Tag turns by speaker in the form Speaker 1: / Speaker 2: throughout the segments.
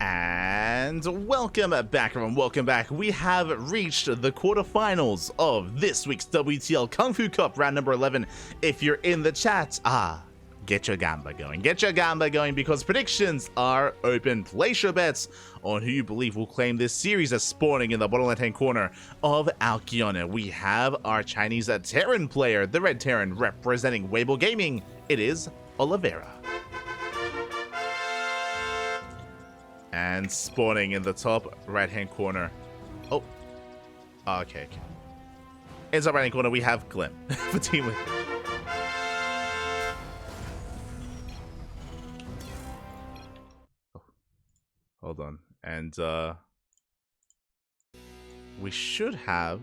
Speaker 1: And welcome back, everyone. Welcome back. We have reached the quarterfinals of this week's WTL KungFu Cup round number 11. If you're in the chat, get your gamba going. Get your gamba going because predictions are open. Place your bets on who you believe will claim this series as spawning in the bottom left-hand corner of Alkion. We have our Chinese Terran player, the Red Terran, representing Weibo Gaming. It is Oliveira. And spawning in the top right-hand corner. Oh. Okay. In the top right-hand corner, we have Clem for Team Liquid. Oh. Hold on. And, we should have...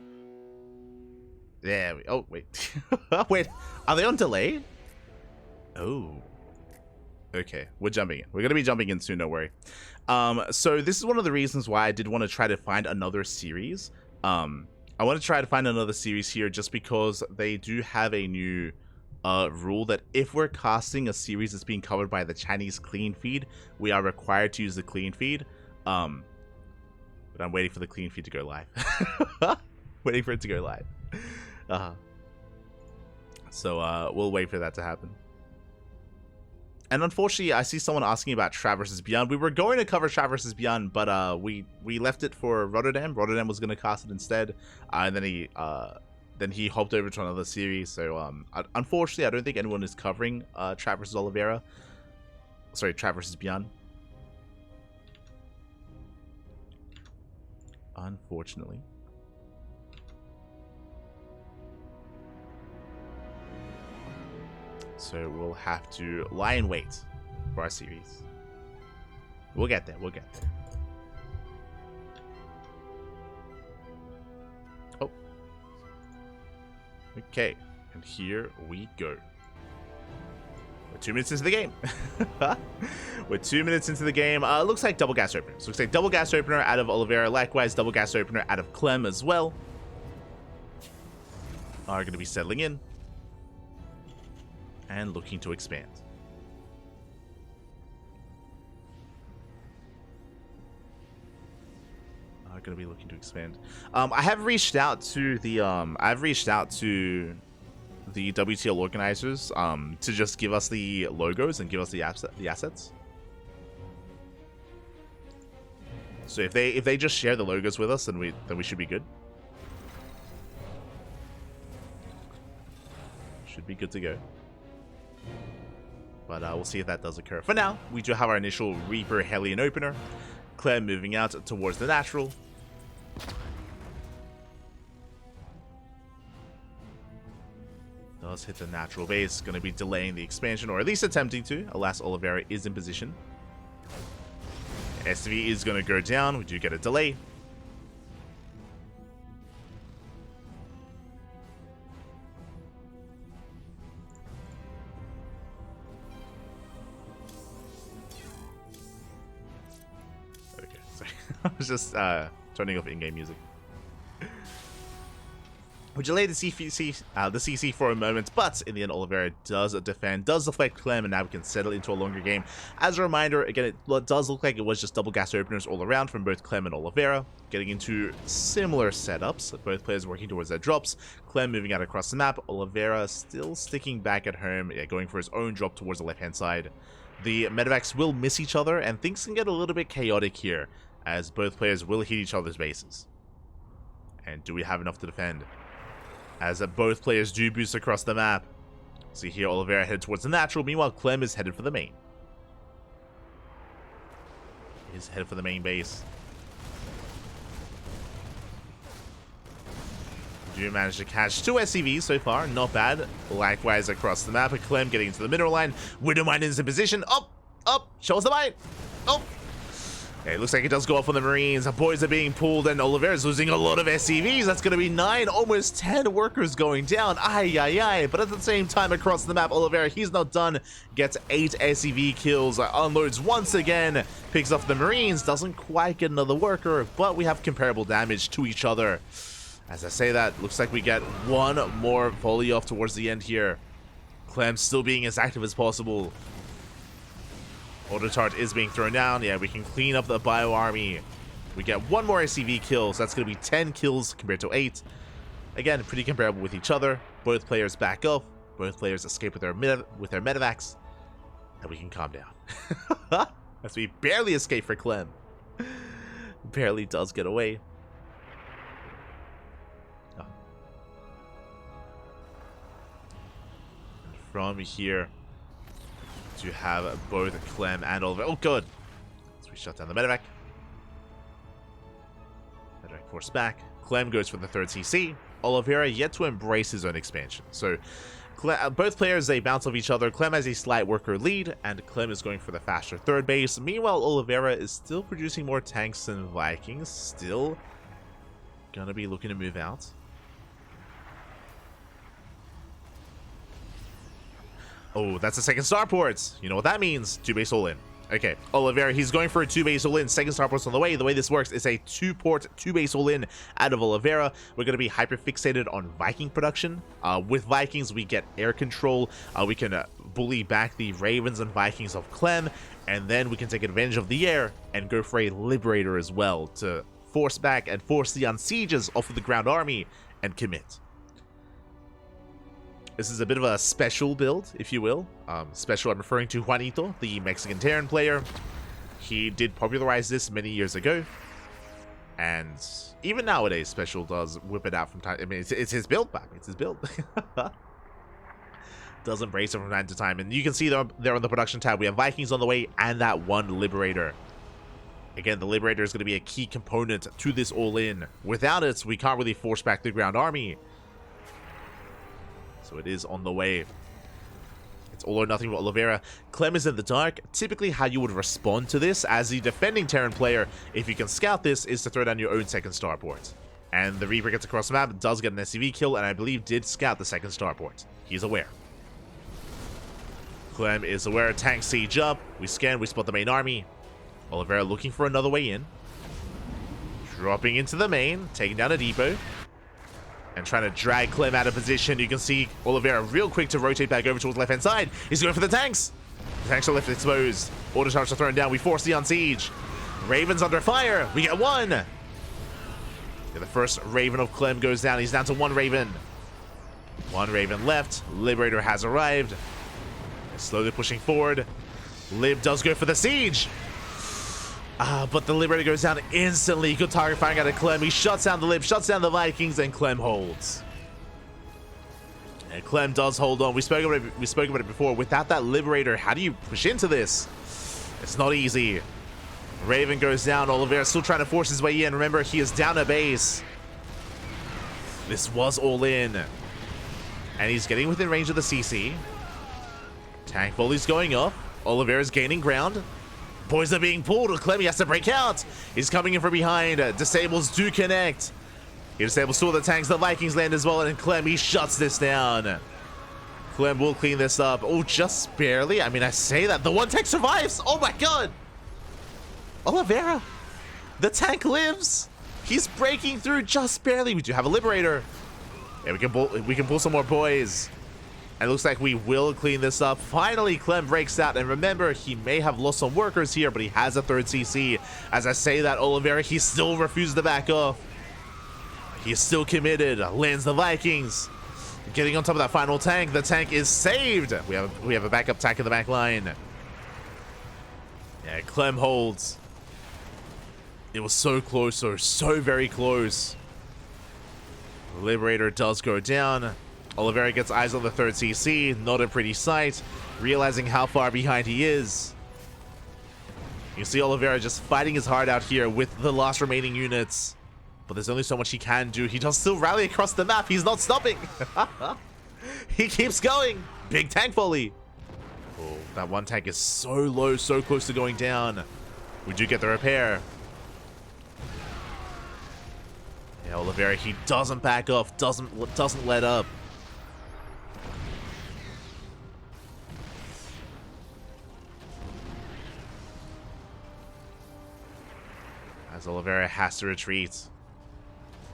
Speaker 1: There we... Oh, wait. Wait. Are they on delay? Oh. Okay, we're jumping in. We're going to be jumping in soon, don't worry. So this is one of the reasons why I did want to try to find another series. I want to try to find another series here just because they do have a new rule that if we're casting a series that's being covered by the Chinese clean feed, we are required to use the clean feed. But I'm waiting for the clean feed to go live. Waiting for it to go live. So we'll wait for that to happen. And unfortunately, I see someone asking about Trav vs. Beyond. We were going to cover Trav vs. Beyond, but we left it for Rotterdam. Rotterdam was going to cast it instead, and then he hopped over to another series. So unfortunately, I don't think anyone is covering Trav vs. Oliveira. Sorry, Trav vs. Beyond. Unfortunately. So we'll have to lie in wait for our series. We'll get there. We'll get there. Oh. Okay. And here we go. We're 2 minutes into the game. We're 2 minutes into the game. Looks like double gas openers. Looks like double gas opener out of Oliveira. Likewise, double gas opener out of Clem as well. Are going to be settling in. And looking to expand. I'm going to be looking to expand. I have reached out to the WTL organizers to just give us the logos and give us the assets. So if they just share the logos with us, then we should be good. Should be good to go. But we'll see if that does occur. For now, we do have our initial Reaper Hellion opener. Clem moving out towards the natural. Does hit the natural base. Going to be delaying the expansion, or at least attempting to. Alas, Oliveira is in position. SV is going to go down. We do get a delay. I was just turning off in-game music. We delay the CC for a moment, but in the end, Oliveira does defend, does deflect Clem, and now we can settle into a longer game. As a reminder, again, it does look like it was just double gas openers all around from both Clem and Oliveira, getting into similar setups. Both players working towards their drops. Clem moving out across the map. Oliveira still sticking back at home, going for his own drop towards the left-hand side. The medevacs will miss each other, and things can get a little bit chaotic here, as both players will hit each other's bases. And do we have enough to defend? As both players do boost across the map. See here, Oliveira headed towards the natural. Meanwhile, Clem is headed for the main. He's headed for the main base. Do manage to catch 2 SCVs so far. Not bad. Likewise across the map. Clem getting into the mineral line. Widowmine is in position. Up. Shows the mine. Oh. Okay, looks like it does go off on the Marines. The boys are being pulled, and Oliveira's losing a lot of SCVs. That's going to be 9, almost 10 workers going down. Aye. But at the same time, across the map, Oliveira, he's not done. Gets 8 SCV kills, unloads once again, picks off the Marines. Doesn't quite get another worker, but we have comparable damage to each other. As I say that, looks like we get one more volley off towards the end here. Clem still being as active as possible. Auto Tart is being thrown down. Yeah, we can clean up the Bio Army. We get one more SCV kill, so that's going to be 10 kills compared to 8. Again, pretty comparable with each other. Both players back up. Both players escape with their medevacs. And we can calm down. As we barely escape for Clem. Barely does get away. Oh. And from here, to have both Clem and Oliveira. Oh, good. So we shut down the medevac. Medevac forced back. Clem goes for the third CC. Oliveira yet to embrace his own expansion. So both players, they bounce off each other. Clem has a slight worker lead, and Clem is going for the faster third base. Meanwhile, Oliveira is still producing more tanks than Vikings. Still gonna be looking to move out. Oh, that's a second starport. You know what that means. 2-base all in. Okay, Oliveira, he's going for a 2-base all in. Second starport's on the way. The way this works is a 2-port, 2-base all in out of Oliveira. We're going to be hyper fixated on Viking production. With Vikings, we get air control. We can bully back the Ravens and Vikings of Clem. And then we can take advantage of the air and go for a Liberator as well to force back and force the Unsieges off of the ground army and commit. This is a bit of a special build, if you will. Special, I'm referring to Juanito, the Mexican Terran player. He did popularize this many years ago. And even nowadays, Special does whip it out from time. I mean, it's his build, Bobby. It's his build. Does embrace it from time to time. And you can see there on the production tab, we have Vikings on the way and that one Liberator. Again, the Liberator is going to be a key component to this all-in. Without it, we can't really force back the ground army. So it is on the way. It's all or nothing with Oliveira. Clem is in the dark. Typically how you would respond to this as the defending Terran player, if you can scout this, is to throw down your own second starport. And the Reaper gets across the map, does get an SCV kill, and I believe did scout the second starport. He's aware. Clem is aware. Tank siege up. We scan, we spot the main army. Oliveira looking for another way in. Dropping into the main, taking down a depot. And trying to drag Clem out of position. You can see Oliveira real quick to rotate back over towards the left-hand side. He's going for the tanks. The tanks are left exposed. Auto charge are thrown down. We force the unsiege. Ravens under fire. We get one. Yeah, the first Raven of Clem goes down. He's down to one Raven. One Raven left. Liberator has arrived. They're slowly pushing forward. Lib does go for the siege. But the Liberator goes down instantly. Good target firing out of Clem. He shuts down the Lib, shuts down the Vikings, and Clem holds. And Clem does hold on. We spoke about it before. Without that Liberator, how do you push into this? It's not easy. Raven goes down. Oliveira still trying to force his way in. Remember, he is down a base. This was all in. And he's getting within range of the CC. Tank volley's going up. Oliveira's gaining ground. Boys are being pulled. Clem has to break out. He's coming in from behind. Disables do connect. He disables two of the tanks. The Vikings land as well. And Clem, he shuts this down. Clem will clean this up. Oh, just barely. I mean, I say that. The one tank survives. Oh my god. Oliveira. The tank lives. He's breaking through just barely. We do have a Liberator. Yeah, we can pull some more boys. And it looks like we will clean this up. Finally, Clem breaks out. And remember, he may have lost some workers here, but he has a third CC. As I say that, Oliveira, he still refuses to back off. He's still committed. Lands the Vikings. Getting on top of that final tank. The tank is saved. We have a backup tank in the back line. Yeah, Clem holds. It was so close, so very close. Liberator does go down. Oliveira gets eyes on the third CC. Not a pretty sight. Realizing how far behind he is. You see Oliveira just fighting his heart out here with the last remaining units. But there's only so much he can do. He does still rally across the map. He's not stopping. He keeps going. Big tank volley. Oh, that one tank is so low, so close to going down. We do get the repair. Yeah, Oliveira, he doesn't back off. Doesn't let up. As Oliveira has to retreat.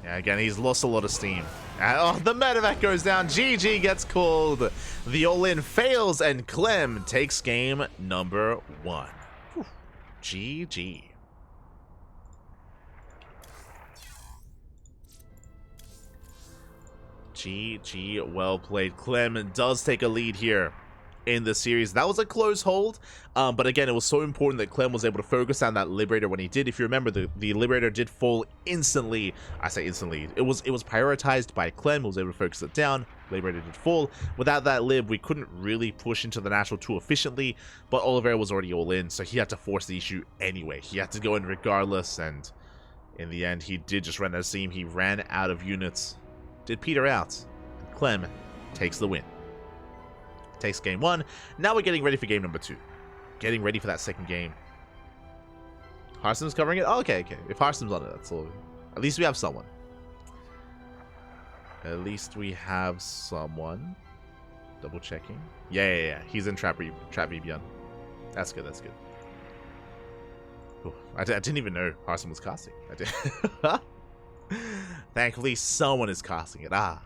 Speaker 1: Yeah, again, he's lost a lot of steam. Oh, the medevac goes down. GG gets called. The all-in fails, and Clem takes game number 1. GG. GG, well played. Clem does take a lead here in the series. That was a close hold, but again, it was so important that Clem was able to focus on that Liberator when he did. If you remember, the Liberator did fall instantly. I say instantly. It was prioritized by Clem, who was able to focus it down. Liberator did fall. Without that Lib, we couldn't really push into the natural too efficiently, but Oliveira was already all in, so he had to force the issue anyway. He had to go in regardless, and in the end, he did just run out of steam. He ran out of units. Did peter out. Clem takes the win. Takes game 1. Now we're getting ready for game number 2. Getting ready for that second game. Harstom's covering it? Oh, okay. If Harstom's on it, that's all. At least we have someone. At least we have someone. Double checking. Yeah. He's in Trap Rebyon. That's good. Ooh, I didn't even know Harstom was casting. I did. Thankfully, someone is casting it. Now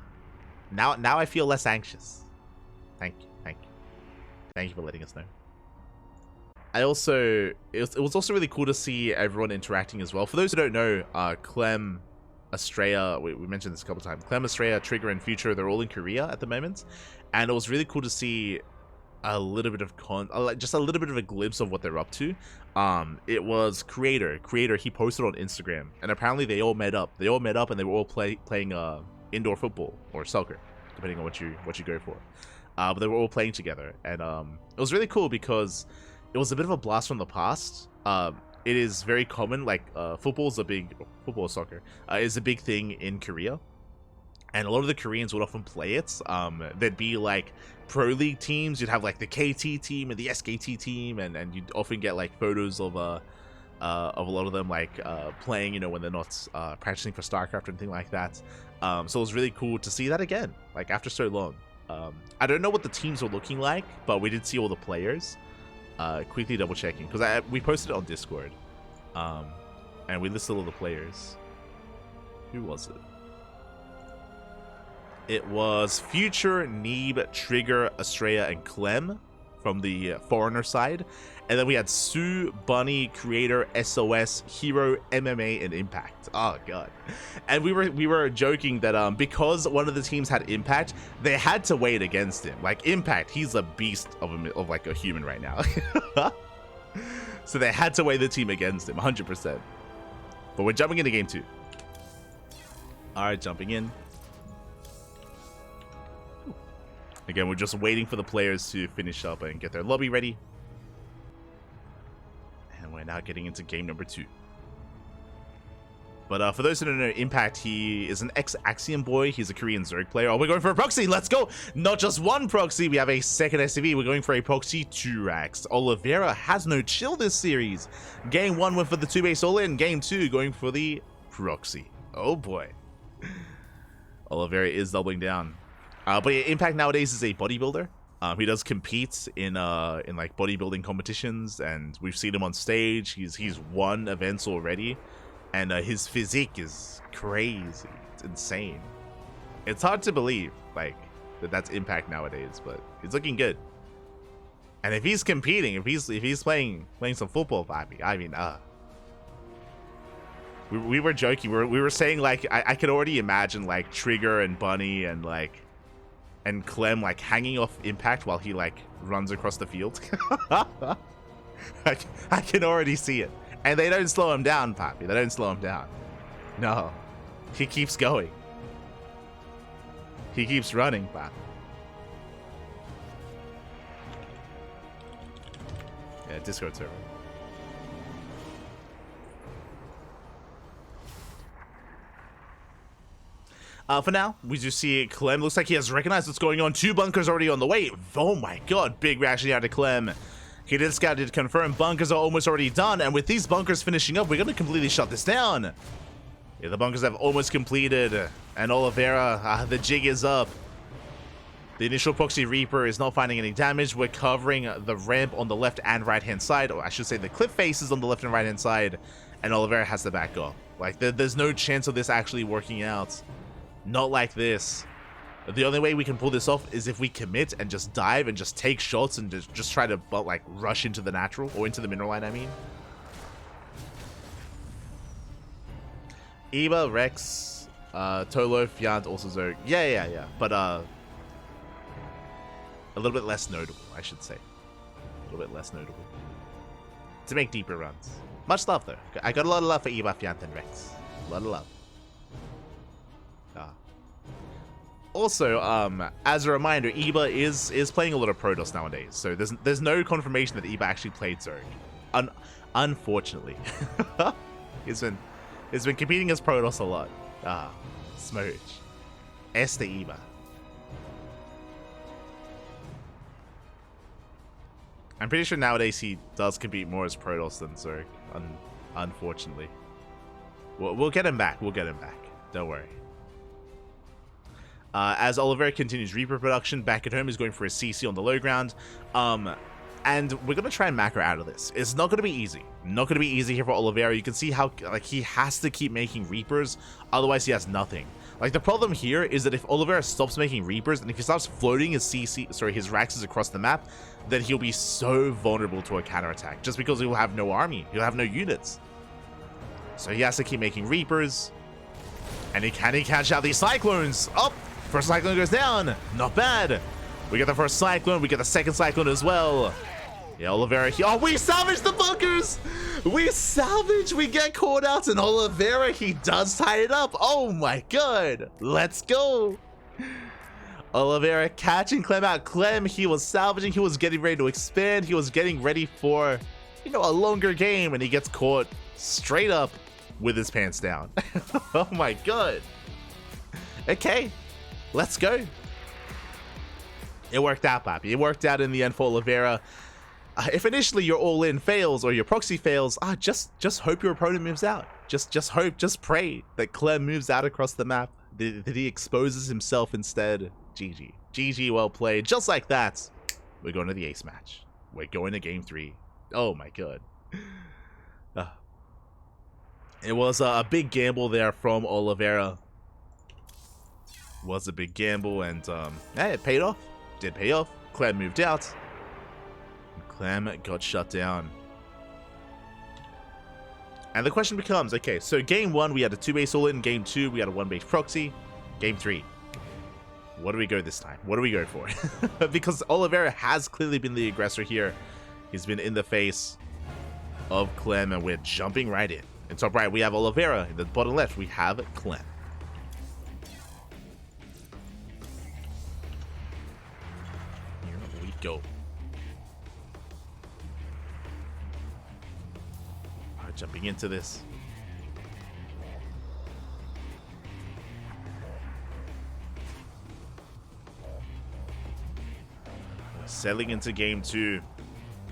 Speaker 1: I feel less anxious. Thank you. Thank you for letting us know. It was also really cool to see everyone interacting as well. For those who don't know, Clem, Estrella, we mentioned this a couple times. Clem, Estrella, Trigger, and Future, they're all in Korea at the moment, and it was really cool to see a little bit of just a little bit of a glimpse of what they're up to. It was Creator. He posted on Instagram, and apparently they all met up. And they were all playing indoor football or soccer, depending on what you go for. But they were all playing together, and it was really cool because it was a bit of a blast from the past. It is very common, like football or soccer is a big thing in Korea, and a lot of the Koreans would often play it. There'd be like pro league teams. You'd have like the KT team and the SKT team, and you'd often get like photos of a lot of them like playing, when they're not practicing for StarCraft or anything like that. So it was really cool to see that again, like after so long. I don't know what the teams were looking like, but we did see all the players. Quickly double checking, because we posted it on Discord, and we listed all the players. Who was it? It was Future, Neeb, Trigger, Estrella, and Clem from the foreigner side, and then we had Sue, Bunny, Creator, SOS, Hero, MMA, and Impact. Oh god! And we were joking that because one of the teams had Impact, they had to wait against him. Like Impact, he's a beast of like a human right now, so they had to weigh the team against him 100%. But we're jumping into game 2. All right, jumping in. Again, we're just waiting for the players to finish up and get their lobby ready. And we're now getting into game number 2. But for those who don't know, Impact, he is an ex-Axiom boy. He's a Korean Zerg player. Oh, we're going for a proxy. Let's go. Not just one proxy. We have a second SCV. We're going for a proxy 2 racks. Oliveira has no chill this series. Game 1 went for the 2-base all-in. Game 2 going for the proxy. Oh, boy. Oliveira is doubling down. But yeah, Impact nowadays is a bodybuilder. He does compete in like bodybuilding competitions, and we've seen him on stage. He's won events already, and his physique is crazy. It's insane. It's hard to believe like that's Impact nowadays, but he's looking good. And if he's competing, if he's playing some football, I mean, we were joking. We were saying like I could already imagine like Trigger and Bunny and Clem like hanging off Impact while he like runs across the field. I can already see it. And they don't slow him down, Papi. They don't slow him down. No. He keeps going. He keeps running, Papi. Yeah, Discord server. For now, we just see Clem. Looks like he has recognized what's going on. 2 bunkers already on the way. Oh my god, big reaction out of Clem. He did scout, did confirm bunkers are almost already done, and with these bunkers finishing up, we're going to completely shut this down. Yeah, the bunkers have almost completed, and Oliveira, the jig is up. The initial proxy Reaper is not finding any damage. We're covering the ramp on the left and right hand side, or I should say the cliff faces on the left and right hand side, and Oliveira has to back up. Like, there's no chance of this actually working out. Not like this. The only way we can pull this off is if we commit and just dive and just take shots and just try to, like, rush into the natural, or into the mineral line, I mean. Eva, Rex, Tolo, Fiant, also Zerg. Yeah. But, a little bit less notable, I should say. A little bit less notable. To make deeper runs. Much love, though. I got a lot of love for Eva, Fiant, and Rex. A lot of love. Also, as a reminder, Eba is playing a lot of Protoss nowadays, so there's no confirmation that Eba actually played Zerg. Unfortunately. He's been competing as Protoss a lot. Smooch. Este Eba. I'm pretty sure nowadays he does compete more as Protoss than Zerg. Unfortunately. We'll get him back. We'll get him back. Don't worry. As Oliveira continues Reaper production, back at home is going for a CC on the low ground. And we're going to try and macro out of this. It's not going to be easy. Not going to be easy here for Oliveira. You can see how, like, he has to keep making Reapers, otherwise he has nothing. Like, the problem here is that if Oliveira stops making Reapers, and if he starts floating his his Raxes across the map, then he'll be so vulnerable to a counterattack, just because he will have no army. He'll have no units. So he has to keep making Reapers. And can he catch out these Cyclones? Oh! First Cyclone goes down. Not bad. We get the first Cyclone. We get the second Cyclone as well. Yeah, Oliveira. Oh, we salvage the bunkers. We salvage. We get caught out. And Oliveira, he does tie it up. Oh, my God. Let's go. Oliveira catching Clem out. Clem, he was salvaging. He was getting ready to expand. He was getting ready for, you know, a longer game. And he gets caught straight up with his pants down. Oh, my God. Okay. Let's go. It worked out, Papi. It worked out in the end for Oliveira. If initially your all-in fails or your proxy fails, just hope your opponent moves out. Just hope, just pray that Clem moves out across the map, that he exposes himself instead. GG. GG, well played. Just like that, we're going to the ace match. We're going to game 3. Oh my God. It was a big gamble there from Oliveira. Was a big gamble, and hey, it paid off. Did pay off. Clem moved out. Clem got shut down. And the question becomes, okay, so game 1 we had a 2-base all-in. Game 2 we had a 1-base proxy. Game 3, what do we go this time? What do we go for? Because Oliveira has clearly been the aggressor here. He's been in the face of Clem, and we're jumping right in. In top right we have Oliveira. In the bottom left we have Clem. Go. Alright, jumping into this. Settling into game 2.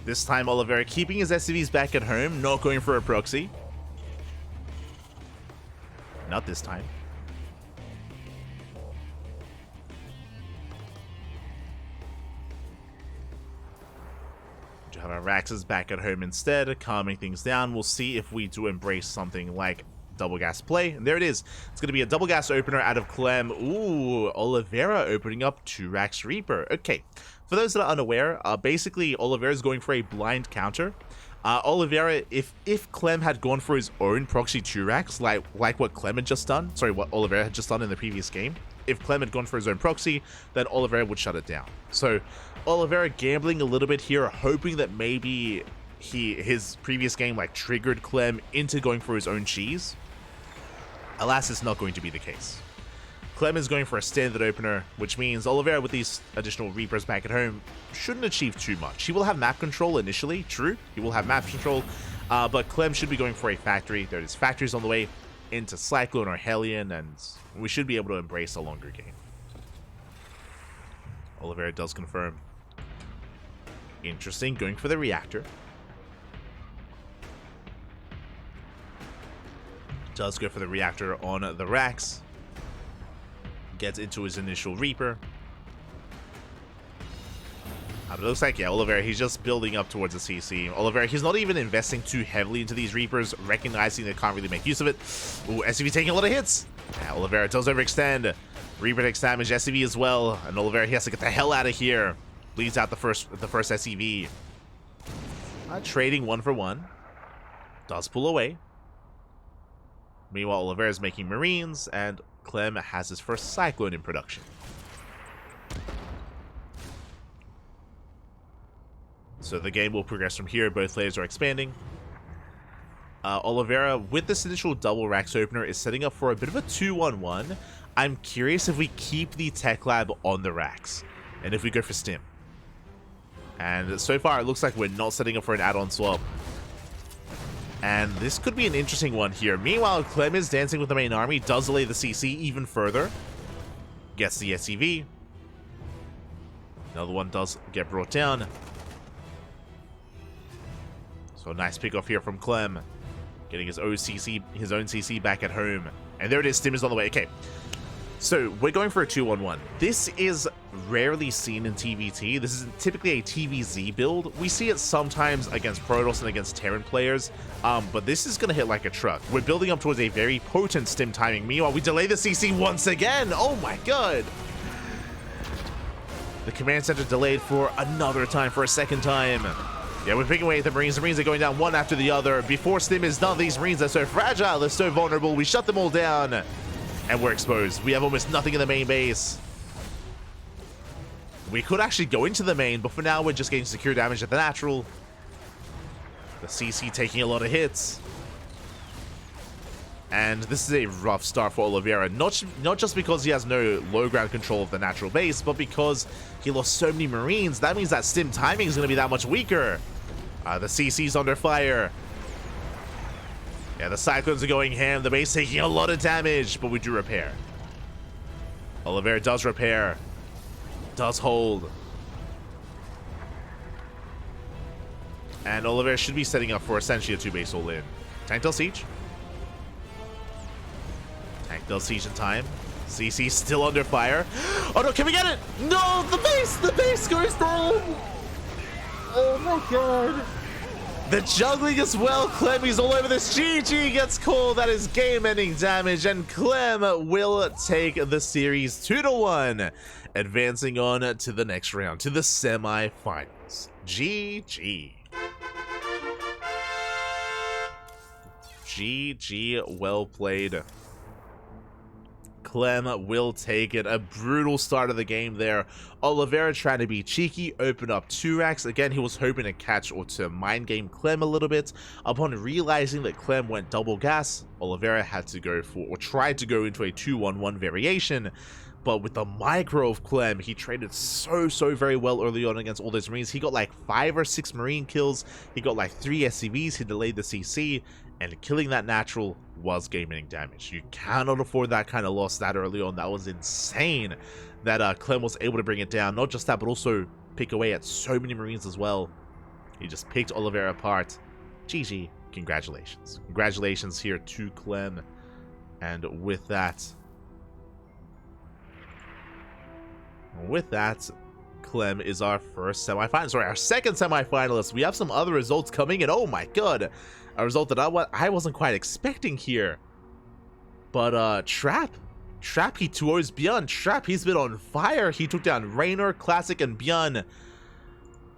Speaker 1: This time Oliveira keeping his SCVs back at home, not going for a proxy. Not this time. Have our Raxes back at home instead, calming things down. We'll see if we do embrace something like double gas play. And there it is. It's going to be a double gas opener out of Clem. Ooh, Oliveira opening up 2 Rax Reaper. Okay, for those that are unaware, basically Oliveira is going for a blind counter. Oliveira, if Clem had gone for his own proxy 2 Rax, like what Clem had just done, sorry, what Oliveira had just done in the previous game, if Clem had gone for his own proxy, then Oliveira would shut it down. So Oliveira gambling a little bit here, hoping that maybe his previous game like triggered Clem into going for his own cheese. Alas, it's not going to be the case. Clem is going for a standard opener, which means Oliveira with these additional Reapers back at home shouldn't achieve too much. He will have map control initially, true. He will have map control, but Clem should be going for a factory. There is factories on the way into Cyclone or Hellion, and we should be able to embrace a longer game. Oliveira does confirm. Interesting, going for the reactor. Does go for the reactor on the Rax. Gets into his initial Reaper. But it looks like, yeah, Oliveira, he's just building up towards the CC. Oliveira, he's not even investing too heavily into these Reapers, recognizing they can't really make use of it. Ooh, SCV taking a lot of hits. Yeah, Oliveira does overextend. Reaper takes damage, SCV as well, and Oliveira, he has to get the hell out of here. Bleeds out the first SCV. Trading 1 for 1. Does pull away. Meanwhile, Oliveira is making Marines, and Clem has his first Cyclone in production. So the game will progress from here. Both players are expanding. Oliveira, with this initial double racks opener, is setting up for a bit of a 2-1-1. I'm curious if we keep the Tech Lab on the racks, and if we go for Stim. And so far, it looks like we're not setting up for an add-on swap. And this could be an interesting one here. Meanwhile, Clem is dancing with the main army, does delay the CC even further. Gets the SCV. Another one does get brought down. So nice pick off here from Clem. Getting his own CC back at home. And there it is, Stim is on the way. Okay. So we're going for a 2-1-1. This is rarely seen in TvT. This is typically a TvZ build. We see it sometimes against Protoss and against Terran players, but this is going to hit like a truck. We're building up towards a very potent Stim timing. Meanwhile, we delay the CC once again. Oh my god. The command center delayed for another time, for a second time. Yeah, we're picking away at the Marines. The Marines are going down one after the other. Before Stim is done, these Marines are so fragile, they're so vulnerable. We shut them all down. And we're exposed. We have almost nothing in the main base. We could actually go into the main, but for now we're just getting secure damage at the natural. The CC taking a lot of hits. And this is a rough start for Oliveira. Not just because he has no low ground control of the natural base, but because he lost so many Marines. That means that Stim timing is going to be that much weaker. The CC's under fire. Yeah, the Cyclones are going ham. The base taking a lot of damage, but we do repair. Oliveira does repair. Does hold. And Oliveira should be setting up for essentially a 2-base all-in. Tank does siege. Tank does siege in time. CC still under fire. Oh no, can we get it? No, the base goes down. Oh my god. The juggling as well. Clem, he's all over this. GG gets called. That is game-ending damage, and Clem will take the series 2-1, advancing on to the next round, to the semi-finals. GG. GG, well played. Clem will take it. A brutal start of the game there. Oliveira trying to be cheeky, open up 2 racks. Again, he was hoping to catch or to mind game Clem a little bit. Upon realizing that Clem went double gas, Oliveira had to go for, or tried to go into a 2-1-1 variation. But with the micro of Clem, he traded so very well early on against all those Marines. He got like 5 or 6 Marine kills. He got like 3 SCVs. He delayed the CC. And killing that natural was game-ending damage. You cannot afford that kind of loss that early on. That was insane that Clem was able to bring it down. Not just that, but also pick away at so many Marines as well. He just picked Oliveira apart. GG. Congratulations. Congratulations here to Clem. And with that, Clem is our first semifinalist. Sorry, our second semifinalist. We have some other results coming in. Oh my god. A result that I wasn't quite expecting here. But Trap, he 2-0's Bjorn. Trap, he's been on fire. He took down Raynor, Classic, and Bjorn.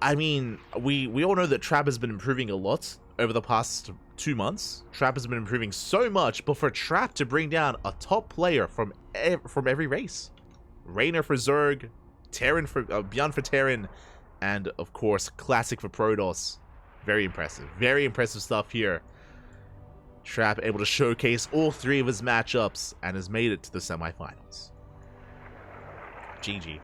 Speaker 1: I mean, we all know that Trap has been improving a lot over the past 2 months. Trap has been improving so much, but for Trap to bring down a top player from every race, Raynor for Zerg, Terran for Bjorn for Terran, and of course Classic for Protoss. Very impressive stuff here. Trap able to showcase all 3 of his matchups and has made it to the semifinals. GG.